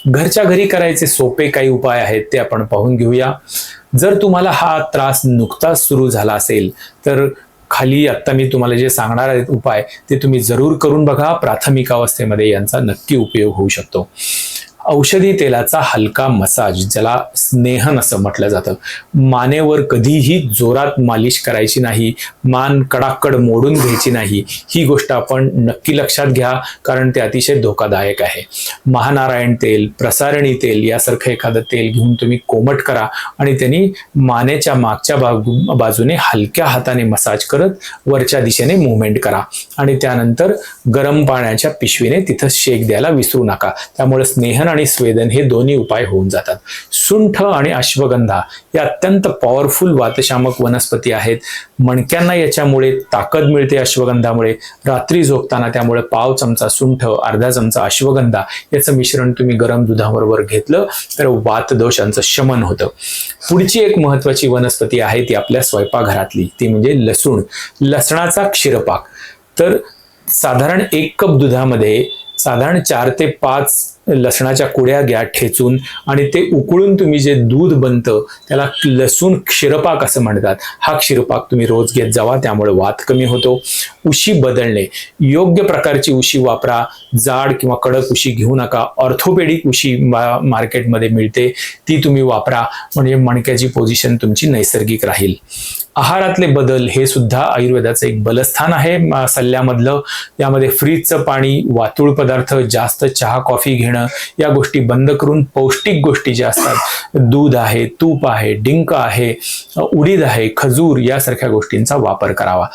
घरच्या घरी करायचे सोपे काही उपाय आहेत ते आपण पाहून घेऊया. जर तुम्हाला हा त्रास नुकताच सुरू झाला असेल तर खाली आत्ता मी तुम्हाला जे सांगणार आहेत उपाय ते तुम्ही जरूर करून बघा. प्राथमिक अवस्थेमध्ये यांचा नक्की उपयोग होऊ शकतो. औषधी तेलाचा हलका मसाज, ज्याला स्नेहन असं म्हटलं जातं. मानेवर कधीही जोरात मालिश करायची नाही, मान कडाकड मोडून घ्यायची नाही. ही गोष्ट आपण नक्की लक्षात घ्या, कारण ते अतिशय धोकादायक आहे. महानारायण तेल, प्रसारणी तेल यासारखं एखादं तेल घेऊन तुम्ही कोमट करा आणि त्यांनी मानेच्या मागच्या बाजूने हलक्या हाताने मसाज करत वरच्या दिशेने मुवमेंट करा आणि त्यानंतर गरम पाण्याच्या पिशवीने तिथं शेक द्यायला विसरू नका. त्यामुळे स्नेहन आणि स्वेदन हे दोन्ही उपाय होऊन जातात. सुंठ आणि अश्वगंधा या अत्यंत पॉवरफुल वातशामक वनस्पती आहेत. मणक्यांना याच्यामुळे ताकद मिळते. अश्वगंधामुळे रात्री झोपताना त्यामुळे पाव चमचा सुंठ, अर्धा चमचा अश्वगंधा याचं मिश्रण तुम्ही गरम दुधाबरोबर घेतलं तर वातदोषांचं शमन होतं. पुढची एक महत्वाची वनस्पती आहे ती आपल्या स्वयंपाकघरातली, ती म्हणजे लसूण. लसणाचा क्षीरपाक. तर साधारण 1 कप दुधामध्ये साधारण 4 ते 5 लसणाच्या कुड्या घ्या ठेचून आणि ते उकळून तुम्ही जे दूध बनतं त्याला लसूण क्षीरपाक असं म्हणतात. हा क्षीरपाक तुम्ही रोज घेत जावा, त्यामुळे वात कमी होतो. उशी बदलणे, योग्य प्रकारची उशी वापरा. जाड किंवा कडक उशी घेऊ नका. ऑर्थोपेडिक उशी मार्केटमध्ये मिळते, ती तुम्ही वापरा, म्हणजे मणक्याची पोझिशन तुमची नैसर्गिक राहील. आहारातले बदल हे सुद्धा आयुर्वेदाचं एक बलस्थान आहे सल्ल्यामधलं. यामध्ये फ्रीजचं पाणी, वातुळ पदार्थ, जास्त चहा कॉफी घेणं या गोष्टी बंद करून पौष्टिक गोष्टी ज्या असतात, दूध आहे, तूप आहे, डिंक आहे, उडीद आहे, खजूर यासारख्या गोष्टींचा वापर करावा.